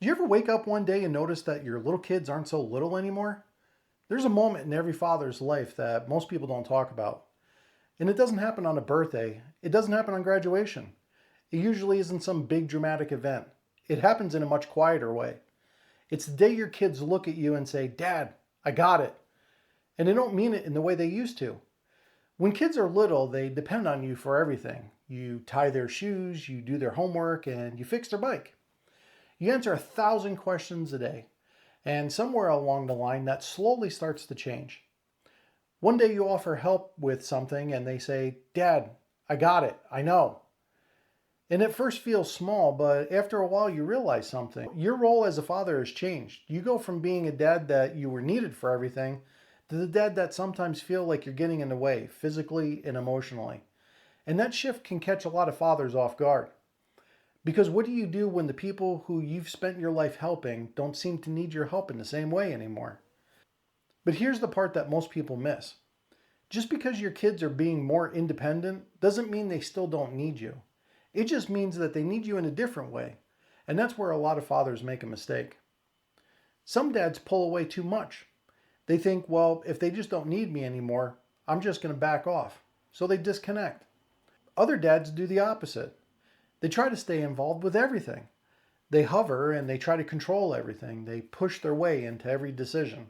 Do you ever wake up one day and notice that your little kids aren't so little anymore? There's a moment in every father's life that most people don't talk about. And it doesn't happen on a birthday. It doesn't happen on graduation. It usually isn't some big dramatic event. It happens in a much quieter way. It's the day your kids look at you and say, "Dad, I got it." And they don't mean it in the way they used to. When kids are little, they depend on you for everything. You tie their shoes, you do their homework, and you fix their bike. You answer 1,000 questions a day. And somewhere along the line, that slowly starts to change. One day you offer help with something and they say, "Dad, I got it. I know." And it first feels small, but after a while you realize something. Your role as a father has changed. You go from being a dad that you were needed for everything to the dad that sometimes feel like you're getting in the way, physically and emotionally. And that shift can catch a lot of fathers off guard. Because what do you do when the people who you've spent your life helping don't seem to need your help in the same way anymore? But here's the part that most people miss. Just because your kids are being more independent doesn't mean they still don't need you. It just means that they need you in a different way. And that's where a lot of fathers make a mistake. Some dads pull away too much. They think, well, if they just don't need me anymore, I'm just going to back off. So they disconnect. Other dads do the opposite. They try to stay involved with everything. They hover and they try to control everything. They push their way into every decision.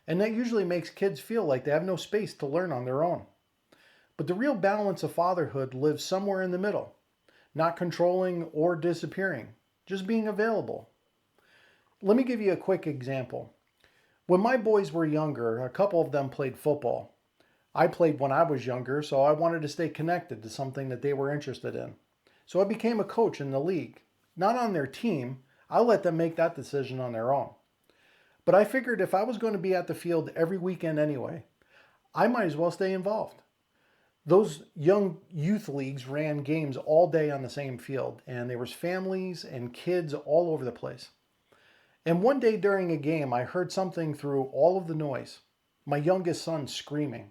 And that usually makes kids feel like they have no space to learn on their own. But the real balance of fatherhood lives somewhere in the middle, not controlling or disappearing, just being available. Let me give you a quick example. When my boys were younger, a couple of them played football. I played when I was younger, so I wanted to stay connected to something that they were interested in. So I became a coach in the league. Not on their team, I let them make that decision on their own. But I figured if I was going to be at the field every weekend anyway, I might as well stay involved. Those young youth leagues ran games all day on the same field, and there was families and kids all over the place. And one day during a game, I heard something through all of the noise. My youngest son screaming.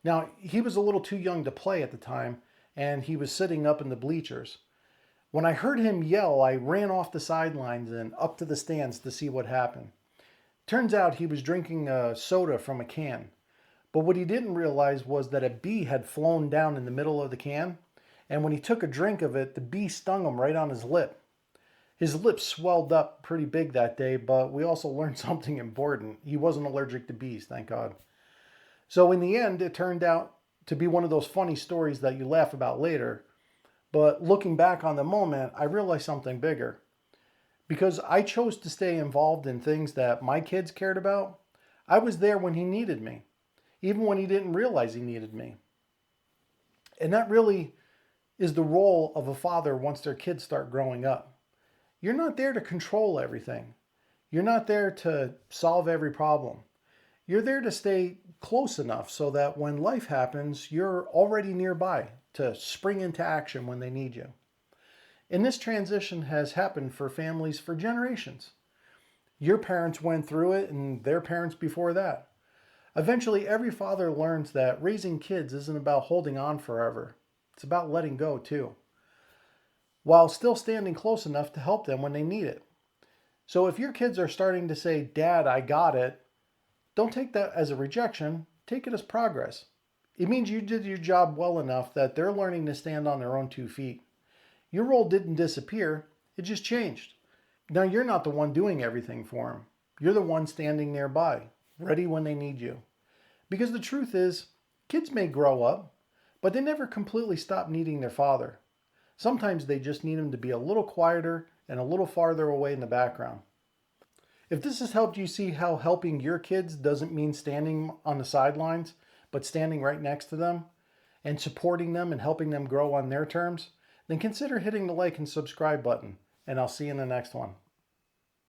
Now, he was a little too young to play at the time, and he was sitting up in the bleachers. When I heard him yell, I ran off the sidelines and up to the stands to see what happened. Turns out he was drinking a soda from a can. But what he didn't realize was that a bee had flown down in the middle of the can, and when he took a drink of it, the bee stung him right on his lip. His lips swelled up pretty big that day, but we also learned something important. He wasn't allergic to bees, thank God. So in the end, it turned out to be one of those funny stories that you laugh about later. But looking back on the moment, I realized something bigger. Because I chose to stay involved in things that my kids cared about, I was there when he needed me, even when he didn't realize he needed me. And that really is the role of a father once their kids start growing up. You're not there to control everything. You're not there to solve every problem. You're there to stay close enough so that when life happens, you're already nearby to spring into action when they need you. And this transition has happened for families for generations. Your parents went through it and their parents before that. Eventually, every father learns that raising kids isn't about holding on forever. It's about letting go too, while still standing close enough to help them when they need it. So if your kids are starting to say, "Dad, I got it," don't take that as a rejection. Take it as progress. It means you did your job well enough that they're learning to stand on their own 2 feet. Your role didn't disappear, it just changed. Now you're not the one doing everything for them. You're the one standing nearby, ready when they need you. Because the truth is, kids may grow up, but they never completely stop needing their father. Sometimes they just need him to be a little quieter and a little farther away in the background. If this has helped you see how helping your kids doesn't mean standing on the sidelines, but standing right next to them and supporting them and helping them grow on their terms, then consider hitting the like and subscribe button, and I'll see you in the next one.